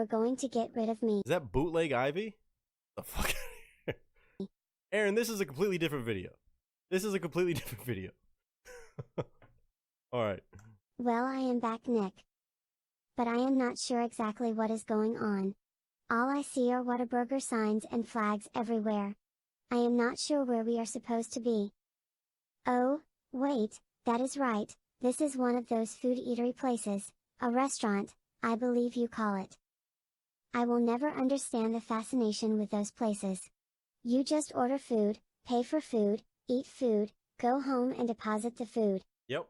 were going to get rid of me. Is that bootleg Ivy? The fuck? Aaron, this is a completely different video. This is a completely different video. Alright. Well, I am back, Nick. But I am not sure exactly what is going on. All I see are Whataburger signs and flags everywhere. I am not sure where we are supposed to be. Oh, wait, that is right, this is one of those food eatery places, a restaurant, I believe you call it. I will never understand the fascination with those places. You just order food, pay for food, eat food, go home and deposit the food. Yep.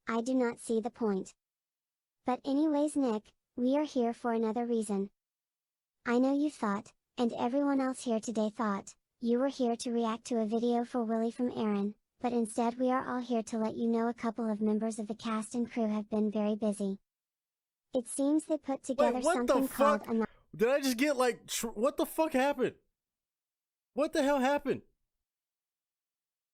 I do not see the point. But anyways, Nick, we are here for another reason. I know you thought, and everyone else here today thought, you were here to react to a video for Willy from Aaron, but instead we are all here to let you know a couple of members of the cast and crew have been very busy. It seems they put together something called a... Did I just get like, what the fuck happened? What the hell happened?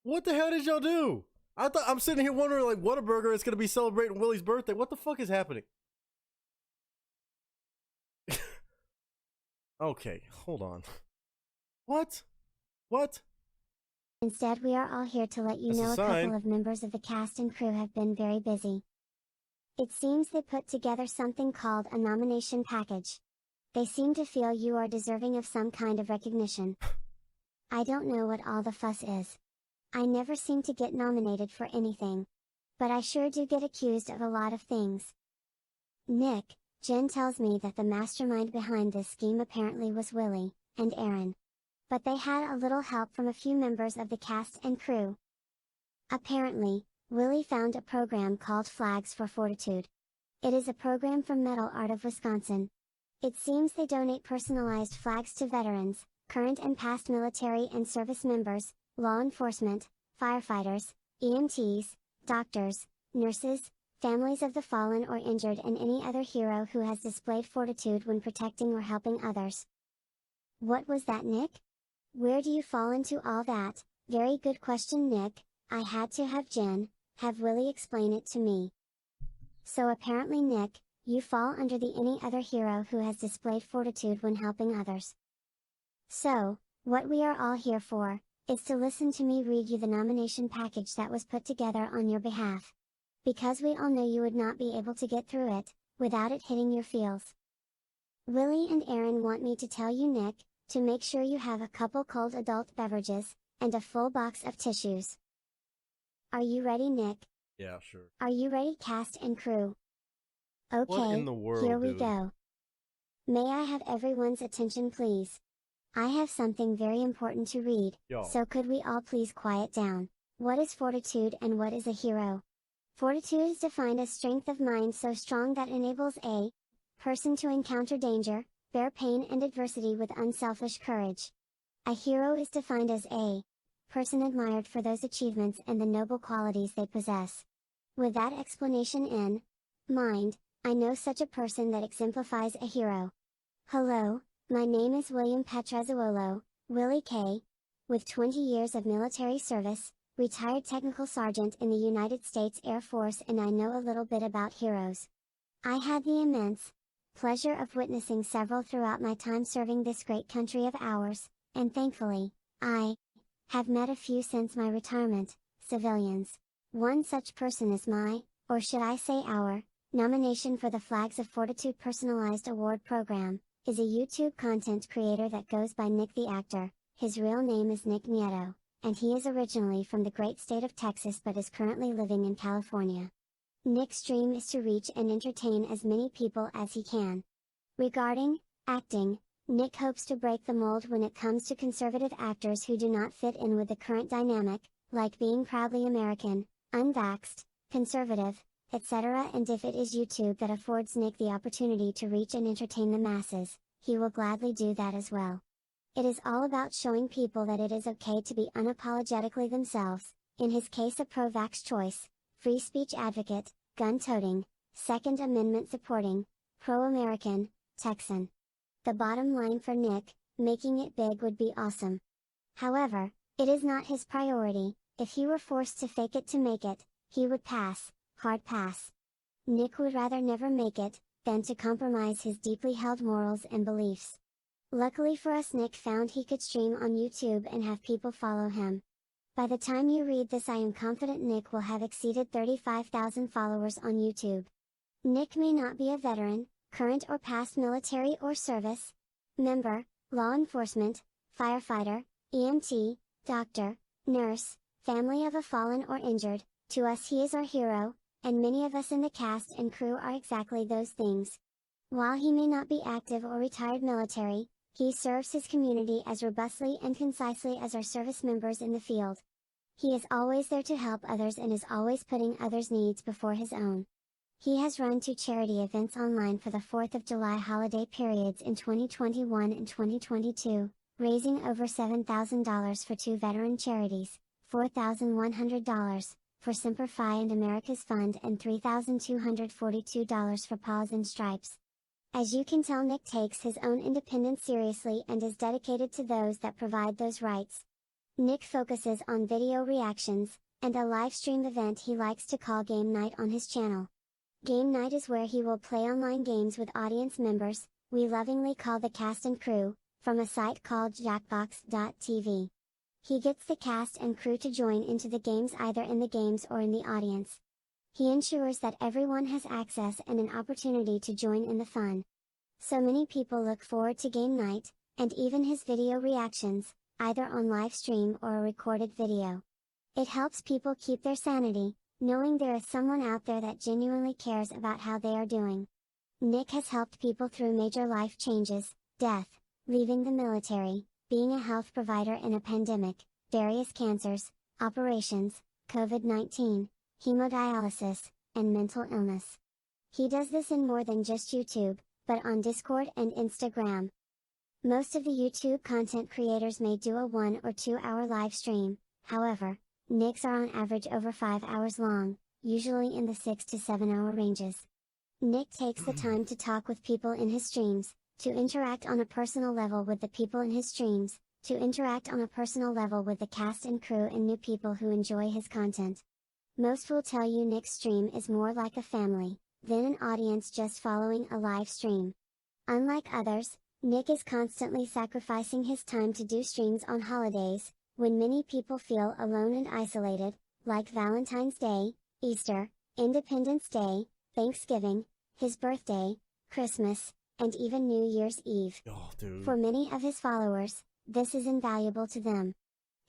What the hell did y'all do? I'm sitting here wondering, like, Whataburger is going to be celebrating Willy's birthday. What the fuck is happening? Okay, hold on. What? What? Instead, we are all here to let you know a couple of members of the cast and crew have been very busy. It seems they put together something called a nomination package. They seem to feel you are deserving of some kind of recognition. I don't know what all the fuss is. I never seem to get nominated for anything. But I sure do get accused of a lot of things. Nick, Jen tells me that the mastermind behind this scheme apparently was Willy, and Aaron. But they had a little help from a few members of the cast and crew. Apparently, Willy found a program called Flags for Fortitude. It is a program from Metal Art of Wisconsin. It seems they donate personalized flags to veterans, current and past military and service members, law enforcement, firefighters, EMTs, doctors, nurses, families of the fallen or injured and any other hero who has displayed fortitude when protecting or helping others. What was that, Nick? Where do you fall into all that? Very good question, Nick. I had to have Willy explain it to me. So apparently, Nick, you fall under the any other hero who has displayed fortitude when helping others. So, what we are all here for, is to listen to me read you the nomination package that was put together on your behalf. Because we all know you would not be able to get through it, without it hitting your feels. Willy and Aaron want me to tell you, Nick, to make sure you have a couple cold adult beverages, and a full box of tissues. Are you ready, Nick? Yeah, sure. Are you ready, cast and crew? Okay, what in the world, here we go. May I have everyone's attention, please? I have something very important to read, so could we all please quiet down? What is fortitude and what is a hero? Fortitude is defined as strength of mind so strong that enables a person to encounter danger, bear pain and adversity with unselfish courage. A hero is defined as a person admired for those achievements and the noble qualities they possess. With that explanation in mind, I know such a person that exemplifies a hero. Hello, my name is William Petrezzuolo, Willy-K, with 20 years of military service, retired technical sergeant in the United States Air Force, and I know a little bit about heroes. I had the immense pleasure of witnessing several throughout my time serving this great country of ours, and thankfully, I have met a few since my retirement, civilians. One such person is my, or should I say our, nomination for the Flags of Fortitude Personalized Award Program, is a YouTube content creator that goes by Nick the Actor. His real name is Nick Nieto, and he is originally from the great state of Texas but is currently living in California. Nick's dream is to reach and entertain as many people as he can. Regarding acting, Nick hopes to break the mold when it comes to conservative actors who do not fit in with the current dynamic, like being proudly American, unvaxxed, conservative, etc. And if it is YouTube that affords Nick the opportunity to reach and entertain the masses, he will gladly do that as well. It is all about showing people that it is okay to be unapologetically themselves, in his case a pro-vax choice, free speech advocate, gun-toting, Second Amendment supporting, pro-American, Texan. The bottom line for Nick, making it big would be awesome. However, it is not his priority. If he were forced to fake it to make it, he would pass, hard pass. Nick would rather never make it, than to compromise his deeply held morals and beliefs. Luckily for us, Nick found he could stream on YouTube and have people follow him. By the time you read this, I am confident Nick will have exceeded 35,000 followers on YouTube. Nick may not be a veteran, current or past military or service member, law enforcement, firefighter, EMT, doctor, nurse, family of a fallen or injured. To us he is our hero, and many of us in the cast and crew are exactly those things. While he may not be active or retired military, he serves his community as robustly and concisely as our service members in the field. He is always there to help others and is always putting others' needs before his own. He has run 2 charity events online for the 4th of July holiday periods in 2021 and 2022, raising over $7,000 for 2 veteran charities, $4,100 for Semper Fi and America's Fund, and $3,242 for Paws and Stripes. As you can tell, Nick takes his own independence seriously and is dedicated to those that provide those rights. Nick focuses on video reactions, and a live stream event he likes to call Game Night on his channel. Game Night is where he will play online games with audience members, we lovingly call the cast and crew, from a site called jackbox.tv. He gets the cast and crew to join into the games either in the games or in the audience. He ensures that everyone has access and an opportunity to join in the fun. So many people look forward to Game Night, and even his video reactions, either on live stream or a recorded video. It helps people keep their sanity, knowing there is someone out there that genuinely cares about how they are doing. Nick has helped people through major life changes, death, leaving the military, being a health provider in a pandemic, various cancers, operations, COVID-19, hemodialysis, and mental illness. He does this in more than just YouTube, but on Discord and Instagram. Most of the YouTube content creators may do a 1 or 2 hour live stream, however, Nick's are on average over 5 hours long, usually in the 6 to 7 hour ranges. Nick takes the time to talk with people in his streams, to interact on a personal level with the people in his streams, to interact on a personal level with the cast and crew and new people who enjoy his content. Most will tell you Nick's stream is more like a family, than an audience just following a live stream. Unlike others, Nick is constantly sacrificing his time to do streams on holidays, when many people feel alone and isolated, like Valentine's Day, Easter, Independence Day, Thanksgiving, his birthday, Christmas, and even New Year's Eve. Oh, dude. For many of his followers, this is invaluable to them.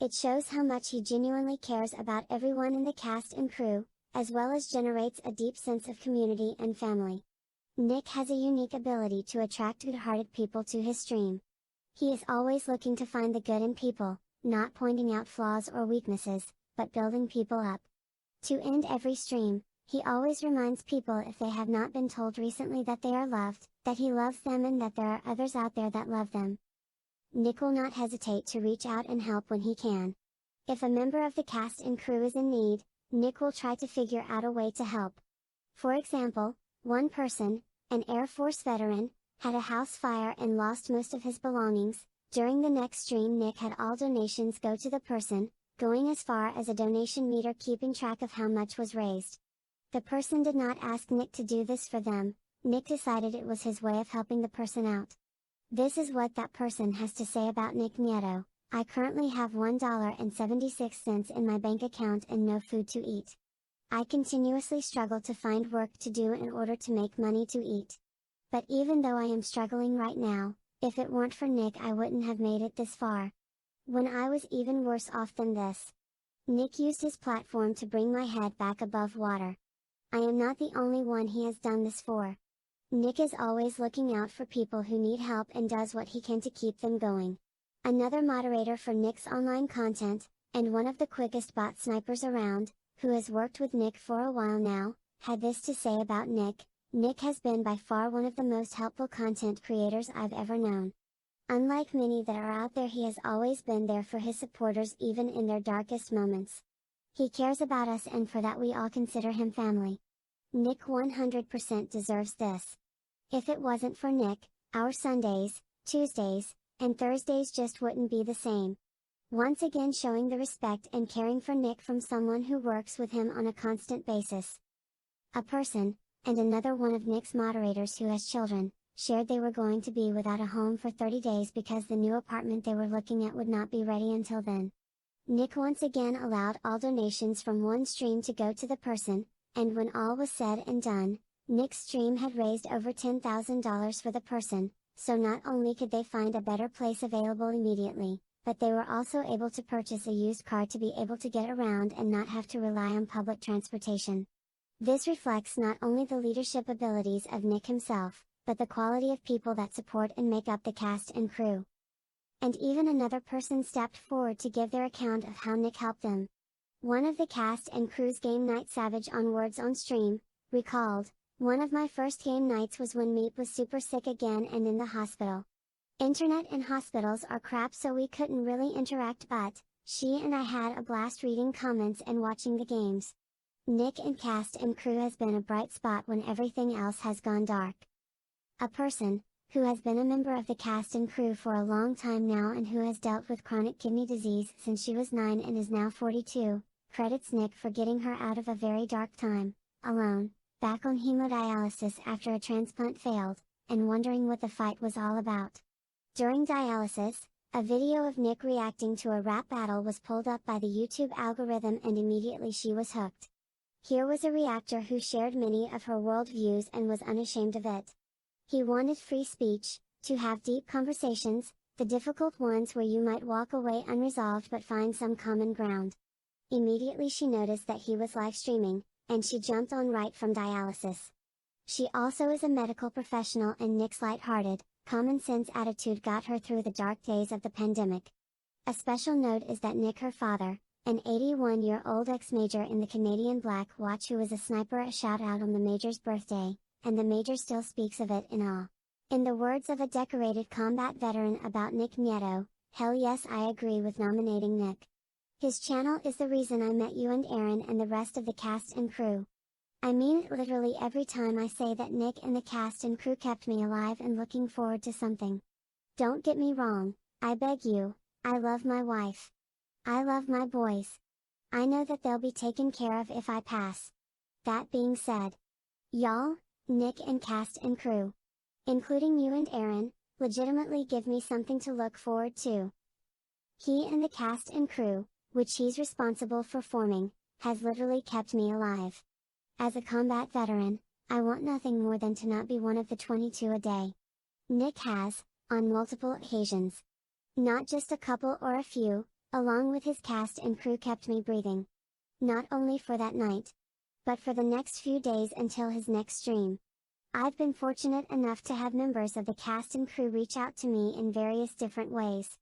It shows how much he genuinely cares about everyone in the cast and crew, as well as generates a deep sense of community and family. Nick has a unique ability to attract good-hearted people to his stream. He is always looking to find the good in people, not pointing out flaws or weaknesses, but building people up. To end every stream, he always reminds people, if they have not been told recently, that they are loved, that he loves them and that there are others out there that love them. Nick will not hesitate to reach out and help when he can. If a member of the cast and crew is in need, Nick will try to figure out a way to help. For example, one person, an Air Force veteran, had a house fire and lost most of his belongings. During the next stream, Nick had all donations go to the person, going as far as a donation meter keeping track of how much was raised. The person did not ask Nick to do this for them, Nick decided it was his way of helping the person out. This is what that person has to say about Nick Nieto: "I currently have $1.76 in my bank account and no food to eat. I continuously struggle to find work to do in order to make money to eat. But even though I am struggling right now, if it weren't for Nick I wouldn't have made it this far. When I was even worse off than this. Nick used his platform to bring my head back above water. I am not the only one he has done this for. Nick is always looking out for people who need help and does what he can to keep them going." Another moderator for Nick's online content, and one of the quickest bot snipers around, who has worked with Nick for a while now, had this to say about Nick: "Nick has been by far one of the most helpful content creators I've ever known. Unlike many that are out there, he has always been there for his supporters even in their darkest moments. He cares about us, and for that we all consider him family. Nick 100% deserves this. If it wasn't for Nick, our Sundays, Tuesdays, and Thursdays just wouldn't be the same." Once again showing the respect and caring for Nick from someone who works with him on a constant basis. A person, and another one of Nick's moderators who has children, shared they were going to be without a home for 30 days because the new apartment they were looking at would not be ready until then. Nick once again allowed all donations from one stream to go to the person, and when all was said and done, Nick's stream had raised over $10,000 for the person, so not only could they find a better place available immediately, but they were also able to purchase a used car to be able to get around and not have to rely on public transportation. This reflects not only the leadership abilities of Nick himself, but the quality of people that support and make up the cast and crew. And even another person stepped forward to give their account of how Nick helped them. One of the cast and crew's game night Savage on Words on Stream, recalled, "One of my first game nights was when Meep was super sick again and in the hospital. Internet in hospitals are crap, so we couldn't really interact, but she and I had a blast reading comments and watching the games. Nick and cast and crew has been a bright spot when everything else has gone dark." A person, who has been a member of the cast and crew for a long time now and who has dealt with chronic kidney disease since she was 9 and is now 42, credits Nick for getting her out of a very dark time, alone, back on hemodialysis after a transplant failed, and wondering what the fight was all about. During dialysis, a video of Nick reacting to a rap battle was pulled up by the YouTube algorithm and immediately she was hooked. Here was a reactor who shared many of her worldviews and was unashamed of it. He wanted free speech, to have deep conversations, the difficult ones where you might walk away unresolved but find some common ground. Immediately she noticed that he was live streaming, and she jumped on right from dialysis. She also is a medical professional, and Nick's lighthearted, common sense attitude got her through the dark days of the pandemic. A special note is that Nick, her father, an 81-year-old ex-major in the Canadian Black Watch who was a sniper, a shout out on the Major's birthday, and the Major still speaks of it in awe. In the words of a decorated combat veteran about Nick Nieto, "Hell yes, I agree with nominating Nick. His channel is the reason I met you and Aaron and the rest of the cast and crew. I mean it literally every time I say that Nick and the cast and crew kept me alive and looking forward to something. Don't get me wrong, I beg you, I love my wife. I love my boys. I know that they'll be taken care of if I pass. That being said, y'all, Nick and cast and crew, including you and Aaron, legitimately give me something to look forward to. He and the cast and crew, which he's responsible for forming, has literally kept me alive. As a combat veteran, I want nothing more than to not be one of the 22 a day. Nick has, on multiple occasions, not just a couple or a few, along with his cast and crew, kept me breathing. Not only for that night, but for the next few days until his next stream. I've been fortunate enough to have members of the cast and crew reach out to me in various different ways.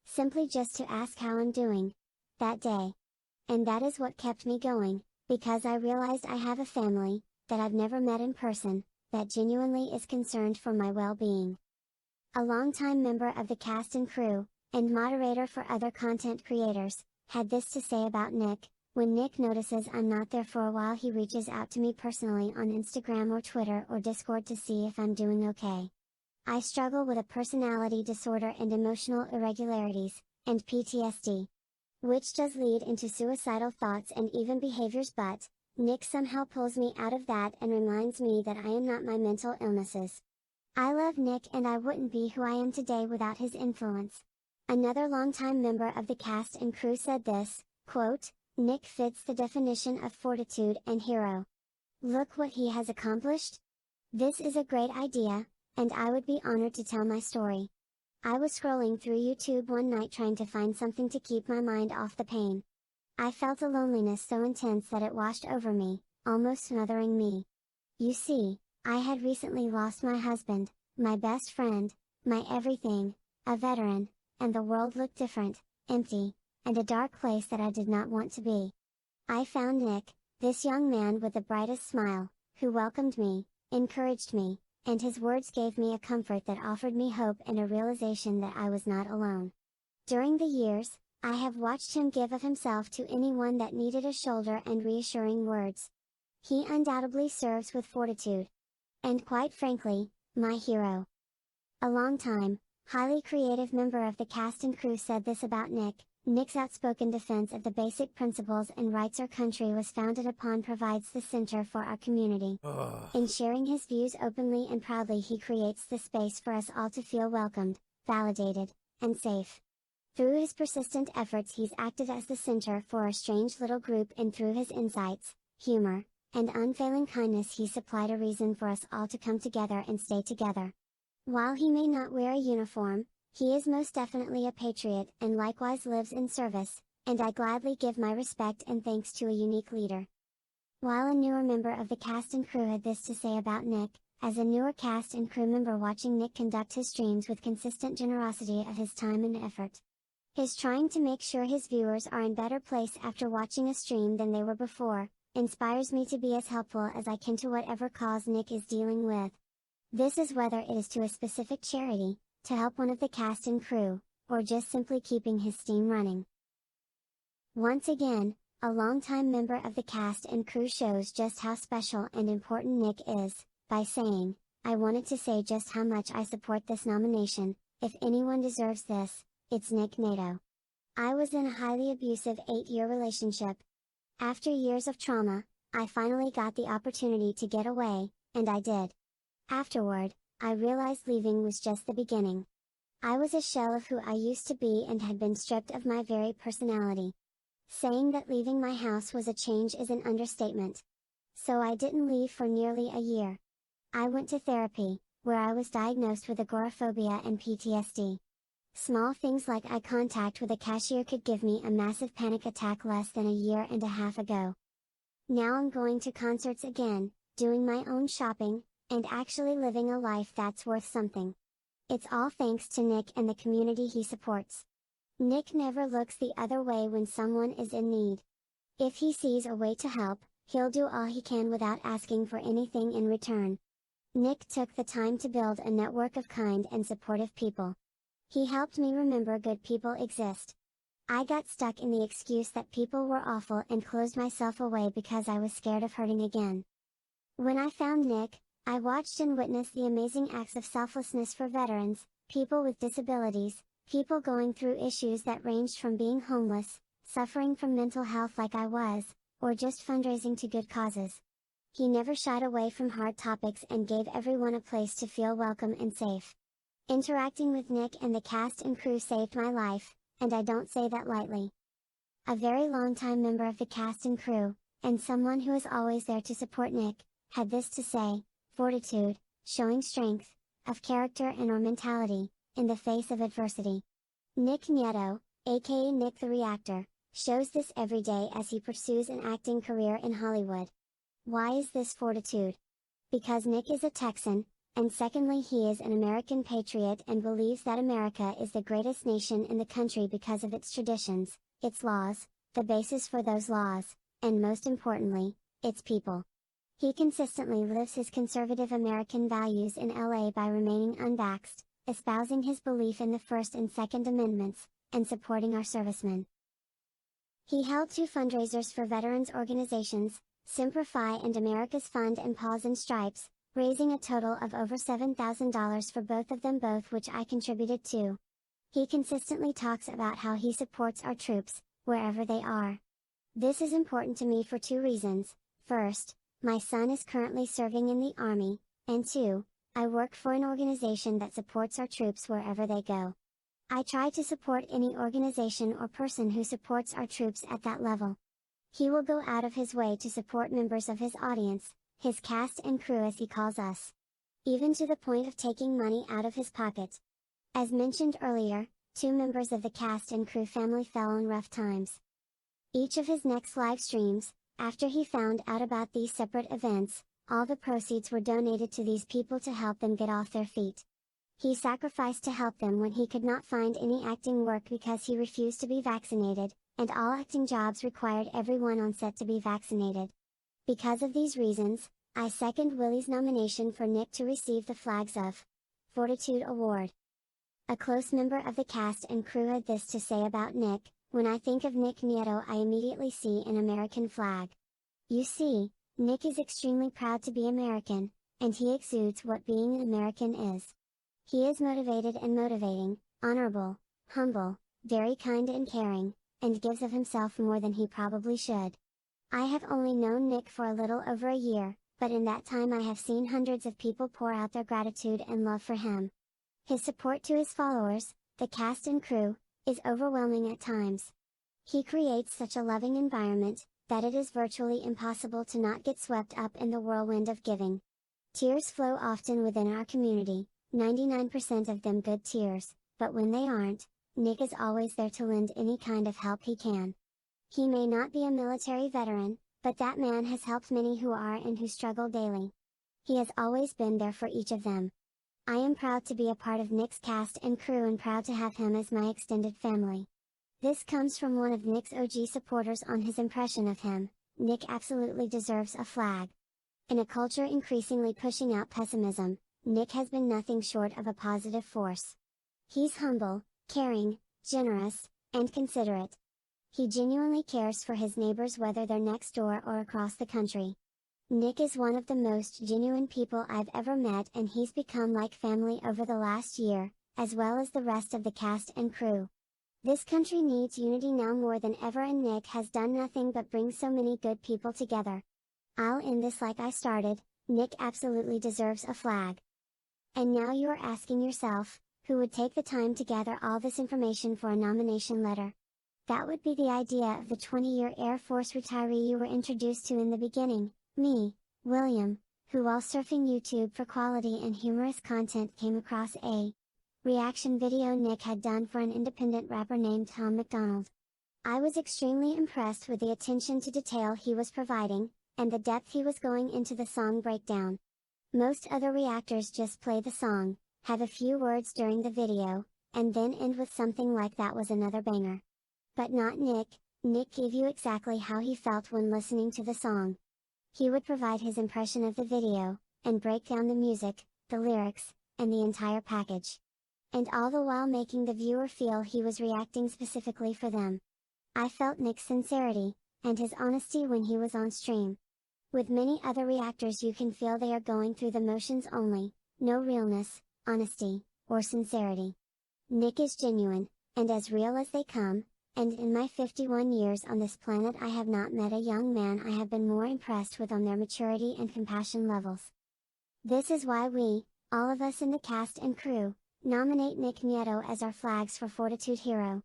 Simply just to ask how I'm doing, that day. And that is what kept me going, because I realized I have a family, that I've never met in person, that genuinely is concerned for my well-being. A longtime member of the cast and crew, and moderator for other content creators, had this to say about Nick: "When Nick notices I'm not there for a while, he reaches out to me personally on Instagram or Twitter or Discord to see if I'm doing okay. I struggle with a personality disorder and emotional irregularities, and PTSD. Which does lead into suicidal thoughts and even behaviors, but Nick somehow pulls me out of that and reminds me that I am not my mental illnesses. I love Nick and I wouldn't be who I am today without his influence." Another longtime member of the cast and crew said this, quote, "Nick fits the definition of fortitude and hero. Look what he has accomplished. This is a great idea, and I would be honored to tell my story. I was scrolling through YouTube one night trying to find something to keep my mind off the pain. I felt a loneliness so intense that it washed over me, almost smothering me. You see, I had recently lost my husband, my best friend, my everything, a veteran, and the world looked different, empty, and a dark place that I did not want to be. I found Nick, this young man with the brightest smile, who welcomed me, encouraged me, and his words gave me a comfort that offered me hope and a realization that I was not alone. During the years, I have watched him give of himself to anyone that needed a shoulder and reassuring words. He undoubtedly serves with fortitude. And quite frankly, my hero." A long-time, highly creative member of the cast and crew said this about Nick: Nick's outspoken defense of the basic principles and rights our country was founded upon provides the center for our community. In sharing his views openly and proudly, he creates the space for us all to feel welcomed, validated, and safe. Through his persistent efforts, he's acted as the center for our strange little group, and through his insights, humor, and unfailing kindness, he supplied a reason for us all to come together and stay together. While he may not wear a uniform, he is most definitely a patriot and likewise lives in service, and I gladly give my respect and thanks to a unique leader. While a newer member of the cast and crew had this to say about Nick, as a newer cast and crew member watching Nick conduct his streams with consistent generosity of his time and effort. His trying to make sure his viewers are in better place after watching a stream than they were before, inspires me to be as helpful as I can to whatever cause Nick is dealing with. This is whether it is to a specific charity, to help one of the cast and crew, or just simply keeping his steam running. Once again, a longtime member of the cast and crew shows just how special and important Nick is, by saying, "I wanted to say just how much I support this nomination. If anyone deserves this, it's Nick Nato. I was in a highly abusive 8-year relationship. After years of trauma, I finally got the opportunity to get away, and I did. Afterward, I realized leaving was just the beginning. I was a shell of who I used to be and had been stripped of my very personality. Saying that leaving my house was a change is an understatement. So I didn't leave for nearly a year. I went to therapy, where I was diagnosed with agoraphobia and PTSD. Small things like eye contact with a cashier could give me a massive panic attack less than a year and a half ago. Now I'm going to concerts again, doing my own shopping, and actually living a life that's worth something. It's all thanks to Nick and the community he supports. Nick never looks the other way when someone is in need. If he sees a way to help, he'll do all he can without asking for anything in return. Nick took the time to build a network of kind and supportive people. He helped me remember good people exist. I got stuck in the excuse that people were awful and closed myself away because I was scared of hurting again. When I found Nick, I watched and witnessed the amazing acts of selflessness for veterans, people with disabilities, people going through issues that ranged from being homeless, suffering from mental health like I was, or just fundraising to good causes. He never shied away from hard topics and gave everyone a place to feel welcome and safe. Interacting with Nick and the cast and crew saved my life, and I don't say that lightly. A very long-time member of the cast and crew, and someone who is always there to support Nick, had this to say: "Fortitude, showing strength, of character and or mentality, in the face of adversity." Nick Nieto, aka Nick the Reactor, shows this every day as he pursues an acting career in Hollywood. Why is this fortitude? Because Nick is a Texan, and secondly he is an American patriot and believes that America is the greatest nation in the country because of its traditions, its laws, the basis for those laws, and most importantly, its people. He consistently lives his conservative American values in LA by remaining unvaxxed, espousing his belief in the First and Second Amendments, and supporting our servicemen. He held 2 fundraisers for veterans organizations, Simplify and America's Fund and Paws and Stripes, raising a total of over $7,000 for both of them, both which I contributed to. He consistently talks about how he supports our troops, wherever they are. This is important to me for 2 reasons. First, my son is currently serving in the Army, and 2, I work for an organization that supports our troops wherever they go. I try to support any organization or person who supports our troops at that level. He will go out of his way to support members of his audience, his cast and crew as he calls us. Even to the point of taking money out of his pocket. As mentioned earlier, 2 members of the cast and crew family fell on rough times. Each of his next live streams, after he found out about these separate events, all the proceeds were donated to these people to help them get off their feet. He sacrificed to help them when he could not find any acting work because he refused to be vaccinated, and all acting jobs required everyone on set to be vaccinated. Because of these reasons, I second Willy's nomination for Nick to receive the Flags of Fortitude Award. A close member of the cast and crew had this to say about Nick: "When I think of Nick Nieto, I immediately see an American flag. You see, Nick is extremely proud to be American, and he exudes what being an American is. He is motivated and motivating, honorable, humble, very kind and caring, and gives of himself more than he probably should. I have only known Nick for a little over a year, but in that time I have seen hundreds of people pour out their gratitude and love for him. His support to his followers, the cast and crew, is overwhelming at times. He creates such a loving environment, that it is virtually impossible to not get swept up in the whirlwind of giving. Tears flow often within our community, 99% of them good tears, but when they aren't, Nick is always there to lend any kind of help he can. He may not be a military veteran, but that man has helped many who are and who struggle daily. He has always been there for each of them. I am proud to be a part of Nick's cast and crew and proud to have him as my extended family. This comes from one of Nick's OG supporters on his impression of him. Nick absolutely deserves a flag. In a culture increasingly pushing out pessimism, Nick has been nothing short of a positive force. He's humble, caring, generous, and considerate. He genuinely cares for his neighbors whether they're next door or across the country. Nick is one of the most genuine people I've ever met and he's become like family over the last year, as well as the rest of the cast and crew. This country needs unity now more than ever and Nick has done nothing but bring so many good people together. I'll end this like I started, Nick absolutely deserves a flag. And now you are asking yourself, who would take the time to gather all this information for a nomination letter? That would be the idea of the 20-year Air Force retiree you were introduced to in the beginning, me, William, who while surfing YouTube for quality and humorous content came across a reaction video Nick had done for an independent rapper named Tom MacDonald. I was extremely impressed with the attention to detail he was providing, and the depth he was going into the song breakdown. Most other reactors just play the song, have a few words during the video, and then end with something like that was another banger. But not Nick. Nick gave you exactly how he felt when listening to the song. He would provide his impression of the video, and break down the music, the lyrics, and the entire package. And all the while making the viewer feel he was reacting specifically for them. I felt Nick's sincerity, and his honesty when he was on stream. With many other reactors you can feel they are going through the motions only, no realness, honesty, or sincerity. Nick is genuine, and as real as they come, and in my 51 years on this planet I have not met a young man I have been more impressed with on their maturity and compassion levels. This is why we, all of us in the cast and crew, nominate Nick Nieto as our flags for Fortitude Hero.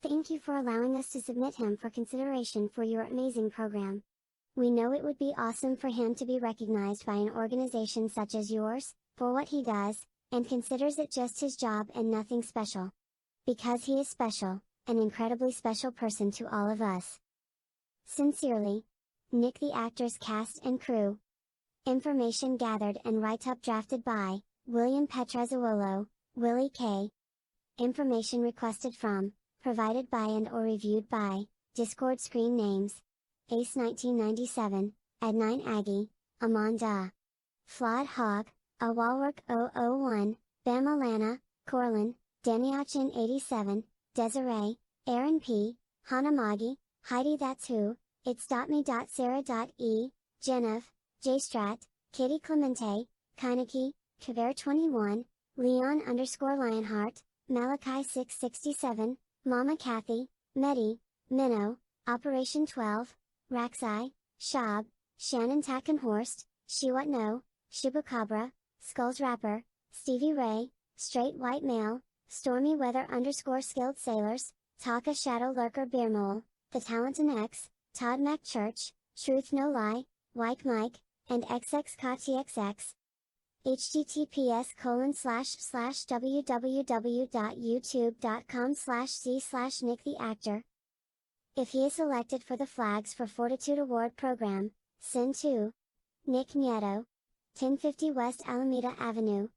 Thank you for allowing us to submit him for consideration for your amazing program. We know it would be awesome for him to be recognized by an organization such as yours, for what he does, and considers it just his job and nothing special. Because he is special, an incredibly special person to all of us. Sincerely, Nick the actor's cast and crew. Information gathered and write-up drafted by, William Petrezzuolo, Willy-K. Information requested from, provided by and or reviewed by, Discord screen names, Ace 1997, Ed9 Aggie, Amanda. Flawed Hog, Awalwork 001, Bama Lana, Corlin, Daniachin 87, Desiree, Aaron P, Hanamagi, Heidi That's Who, It's.me. Sarah.e, Genev, Jstrat, Kitty Clemente, Kainaki, Kaver21, Leon_Lionheart, Malachi 667, Mama Kathy, Medi, Minnow, Operation 12, Raxai, Shab, Shannon Tackenhorst, Shiwat No, Shibukabra, Skulls Rapper, Stevie Ray, Straight White Male, Stormy Weather_Skilled Sailors, Taka Shadow Lurker Beermole, The Talented X, Todd MacChurch, Truth No Lie, White Mike, and XXKTXX. https://www.youtube.com/c/Nick the Actor. If he is selected for the Flags for Fortitude Award program, send to Nick Nieto, 1050 West Alameda Avenue,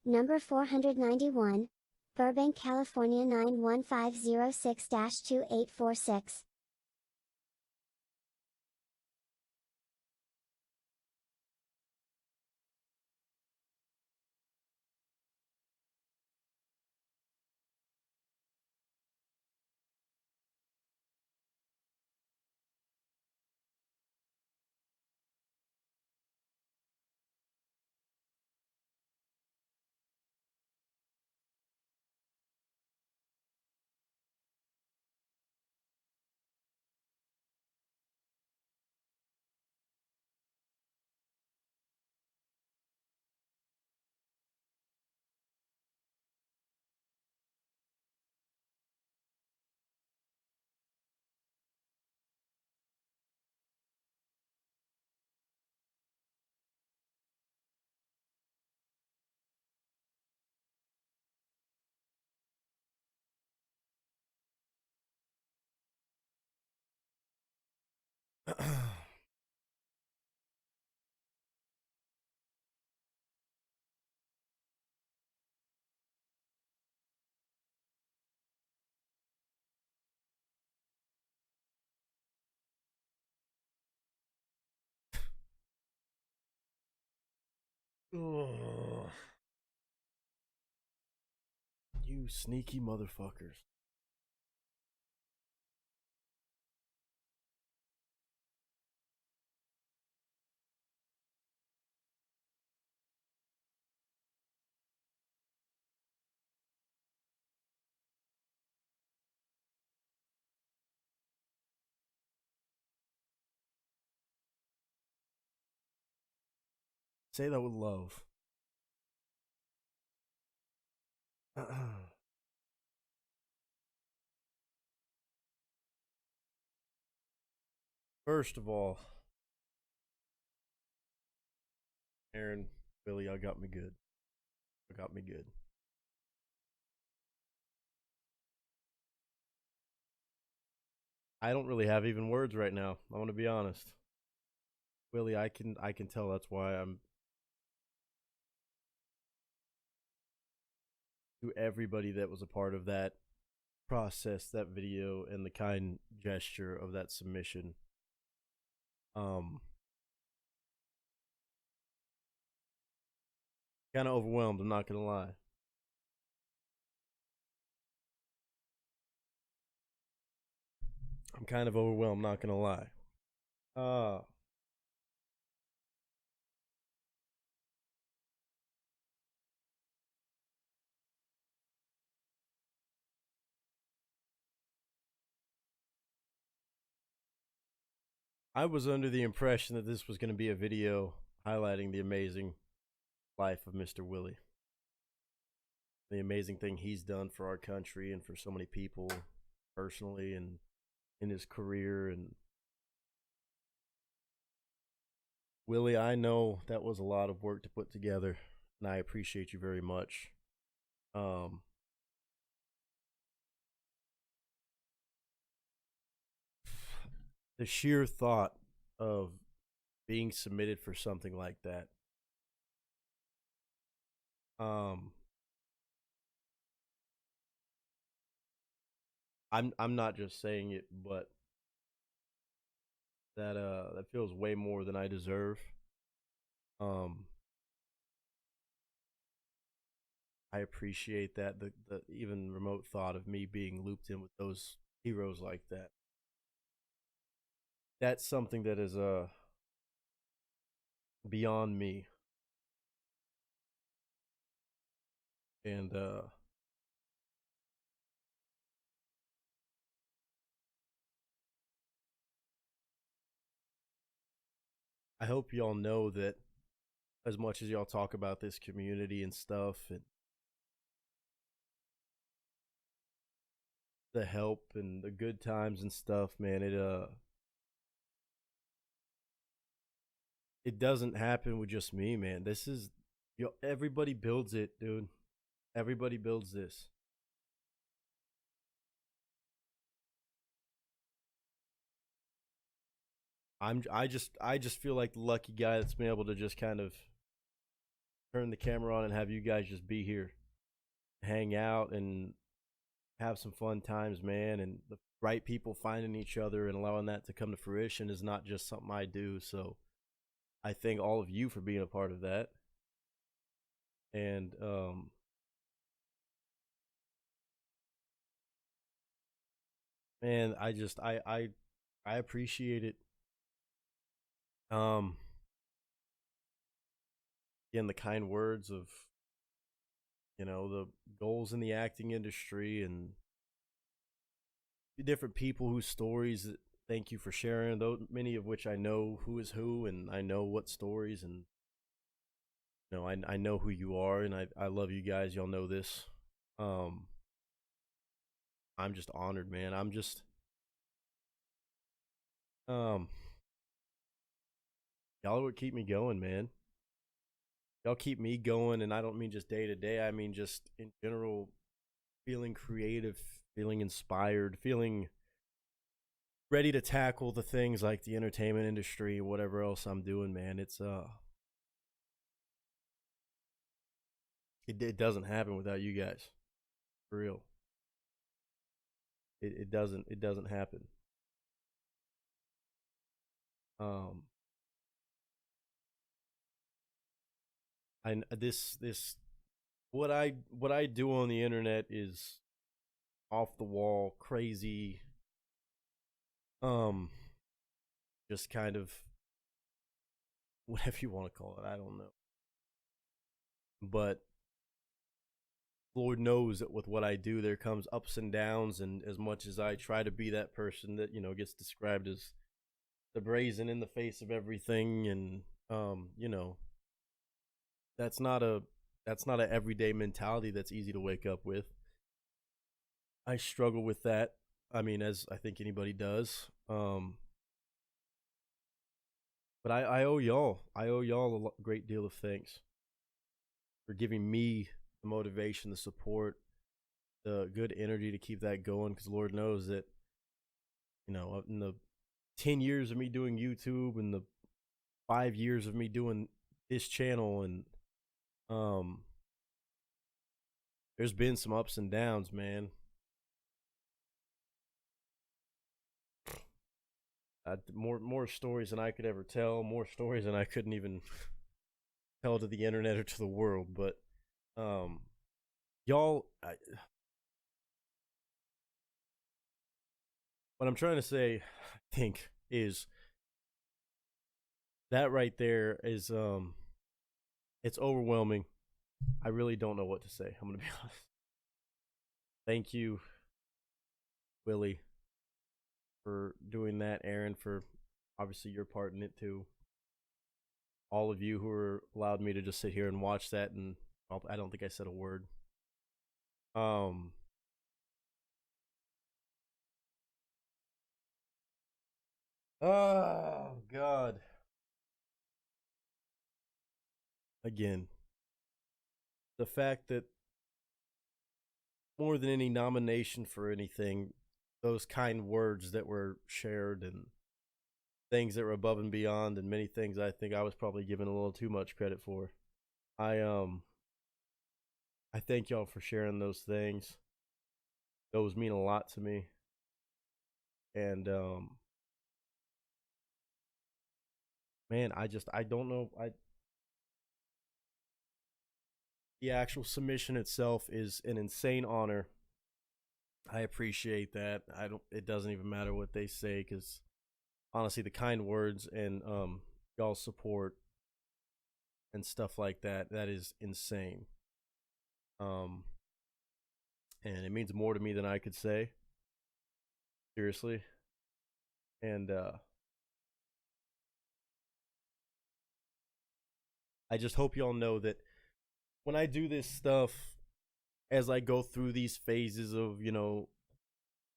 number 491, Burbank, California 91506-2846. Ugh. You sneaky motherfuckers. Say that with love. First of all, Aaron, Billy, y'all got me good. You got me good. I don't really have even words right now. I want to be honest. Willie, I can tell that's why I'm to everybody that was a part of that process, that video, and the kind gesture of that submission. Kind of overwhelmed, I'm not gonna lie. I'm kind of overwhelmed, not gonna lie. I was under the impression that this was going to be a video highlighting the amazing life of Mr. Willie. The amazing thing he's done for our country and for so many people personally and in his career. And Willie, I know that was a lot of work to put together, and I appreciate you very much. The sheer thought of being submitted for something like that. I'm not just saying it, but that feels way more than I deserve. I appreciate that the even remote thought of me being looped in with those heroes like that. That's something that is beyond me. And I hope y'all know that as much as y'all talk about this community and stuff and the help and the good times and stuff, man, it doesn't happen with just me, man. This is everybody builds it, dude. Everybody builds this. I just feel like the lucky guy that's been able to just kind of turn the camera on and have you guys just be here, hang out and have some fun times, man. And the right people finding each other and allowing that to come to fruition is not just something I do. So I thank all of you for being a part of that. And man, I appreciate it. Again, the kind words of the goals in the acting industry and the different people whose stories that thank you for sharing, though many of which I know who is who and I know what stories and I know who you are and I love you guys. Y'all know this. I'm just honored, man. I'm just y'all are what keep me going, man. Y'all keep me going, and I don't mean just day to day. I mean just in general, feeling creative, feeling inspired, feeling ready to tackle the things like the entertainment industry and whatever else I'm doing, man. It doesn't happen without you guys. For real. It doesn't happen. Um This what I do on the internet is off the wall, crazy, um, just kind of whatever you want to call it. I don't know, but Lord knows that with what I do, there comes ups and downs, and as much as I try to be that person that gets described as the brazen in the face of everything, and that's not a everyday mentality that's easy to wake up with. I struggle with that. I mean, as I think anybody does. But I owe y'all. I owe y'all a great deal of thanks for giving me the motivation, the support, the good energy to keep that going. Because Lord knows that, in the 10 years of me doing YouTube and the 5 years of me doing this channel, and there's been some ups and downs, man. More stories than I could ever tell, more stories than I couldn't even tell to the internet or to the world. But y'all, what I'm trying to say, I think, is that right there is it's overwhelming. I really don't know what to say. I'm gonna be honest. Thank you, Willie, for doing that. Aaron, for obviously your part in it too. All of you who are allowed me to just sit here and watch that, and I don't think I said a word. Oh God. Again, the fact that more than any nomination for anything, those kind words that were shared and things that were above and beyond, and many things I think I was probably given a little too much credit for. I thank y'all for sharing those things. Those mean a lot to me. And man, I don't know. The actual submission itself is an insane honor. I appreciate that. It doesn't even matter what they say, cuz honestly the kind words and y'all's support and stuff like that, that is insane. And it means more to me than I could say. Seriously. And I just hope y'all know that when I do this stuff, as I go through these phases of,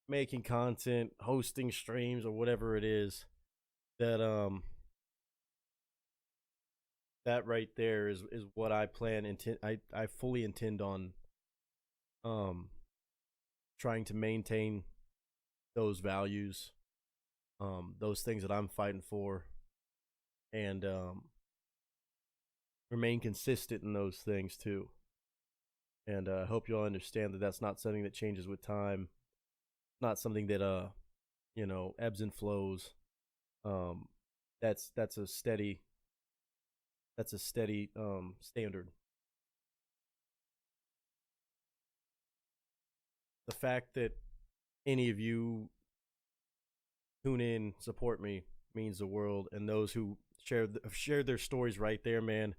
making content, hosting streams, or whatever it is, that that right there is what I I fully intend on trying to maintain those values, those things that I'm fighting for, and remain consistent in those things too. And I hope you all understand that that's not something that changes with time. Not something that ebbs and flows. That's a steady standard. The fact that any of you tune in, support me, means the world. And those who shared their stories right there, man,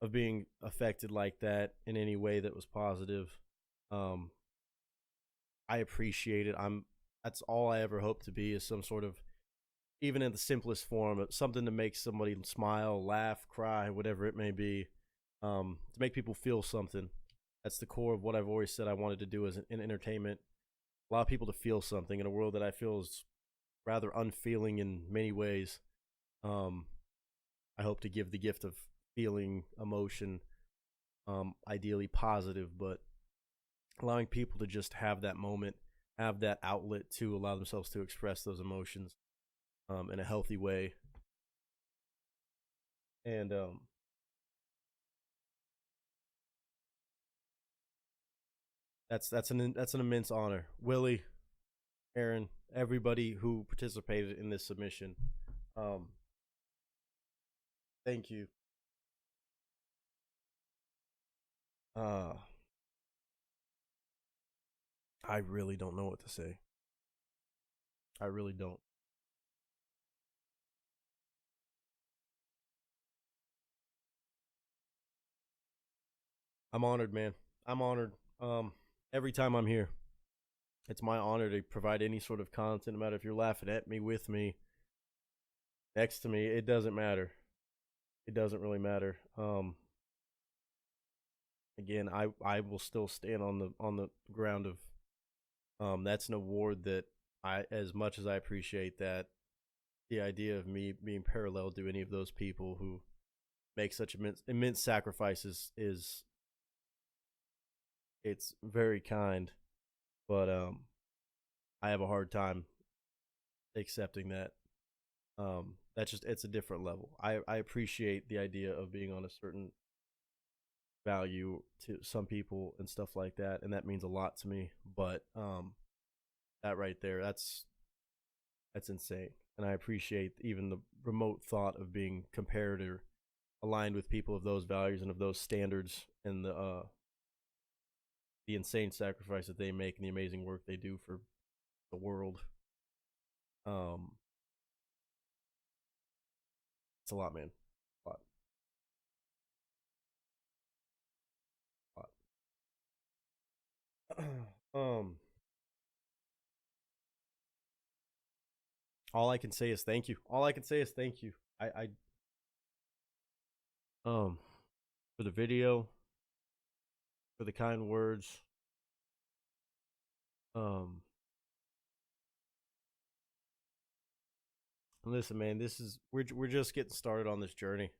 of being affected like that in any way that was positive, I appreciate it. That's all I ever hope to be, is some sort of, even in the simplest form, something to make somebody smile, laugh, cry, whatever it may be, to make people feel something. That's the core of what I've always said I wanted to do as in entertainment. Allow people to feel something in a world that I feel is rather unfeeling in many ways. I hope to give the gift of feeling, emotion, ideally positive, but allowing people to just have that moment, have that outlet to allow themselves to express those emotions in a healthy way. And that's an immense honor. Willie, Aaron, everybody who participated in this submission, thank you. Uh, I really don't know what to say. I really don't. I'm honored, man. I'm honored. Every time I'm here, it's my honor to provide any sort of content, no matter if you're laughing at me, with me, next to me. It doesn't matter. It doesn't really matter. Again, I will still stand on the ground of that's an award that I, as much as I appreciate that, the idea of me being parallel to any of those people who make such immense sacrifices is, it's very kind, but I have a hard time accepting that. That's just, it's a different level. I appreciate the idea of being on a certain value to some people and stuff like that, and that means a lot to me. But that right there, that's insane, and I appreciate even the remote thought of being compared or aligned with people of those values and of those standards, and the insane sacrifice that they make and the amazing work they do for the world. Um, it's a lot, man. A lot. A lot. All I can say is thank you. All I can say is thank you. I for the video, for the kind words. Um, listen, man, this is, we're just getting started on this journey.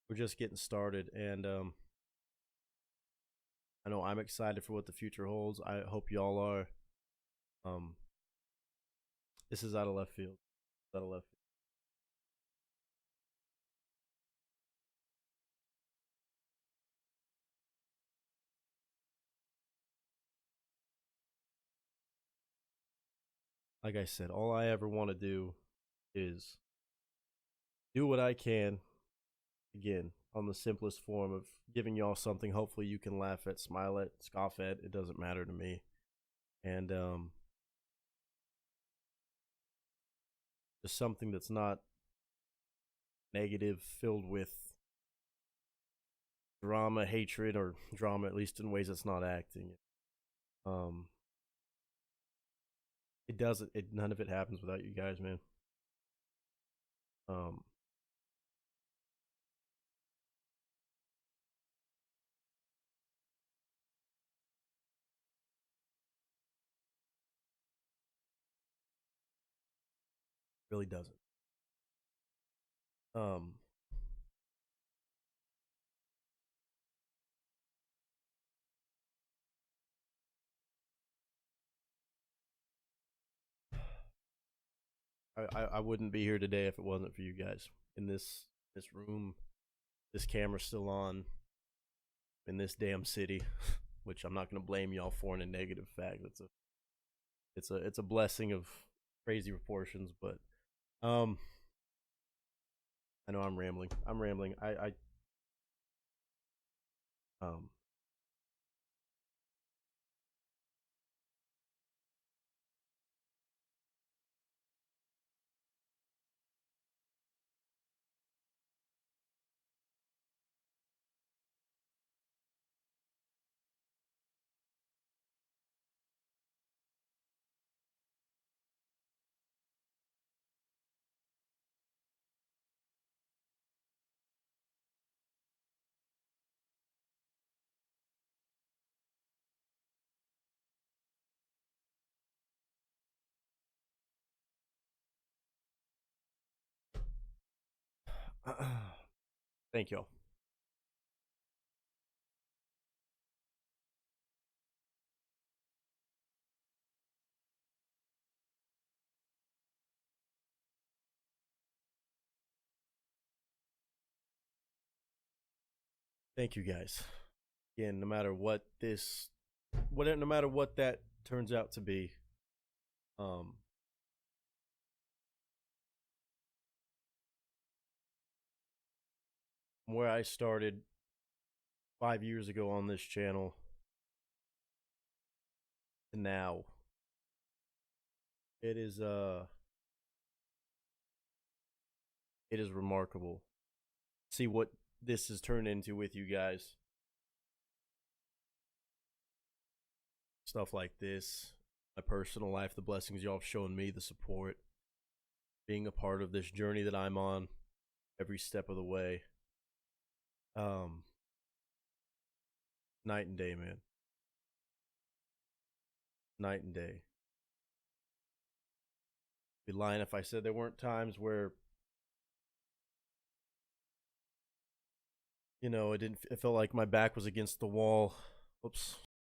We're just getting started, and I know I'm excited for what the future holds. I hope y'all are. Um, this is out of left field. Out of left field. Like I said, all I ever want to do is do what I can, again, on the simplest form of giving y'all something hopefully you can laugh at, smile at, scoff at. It doesn't matter to me. And just something that's not negative, filled with drama, hatred, or drama, at least in ways that's not acting. Um, it doesn't. None of it happens without you guys, man. Um, really doesn't. Um, I wouldn't be here today if it wasn't for you guys in this room. This camera's still on in this damn city, which I'm not going to blame y'all for in a negative fact. It's a blessing of crazy proportions, but um, I know I'm rambling. I'm rambling. I um thank y'all. Thank you guys. Again, no matter what this, whatever, no matter what that turns out to be, um, where I started 5 years ago on this channel to now. It is remarkable. See what this has turned into with you guys. Stuff like this, my personal life, the blessings y'all have shown me, the support, being a part of this journey that I'm on every step of the way. Night and day, man. Night and day. I'd be lying if I said there weren't times where, you know, it felt like my back was against the wall. Oops.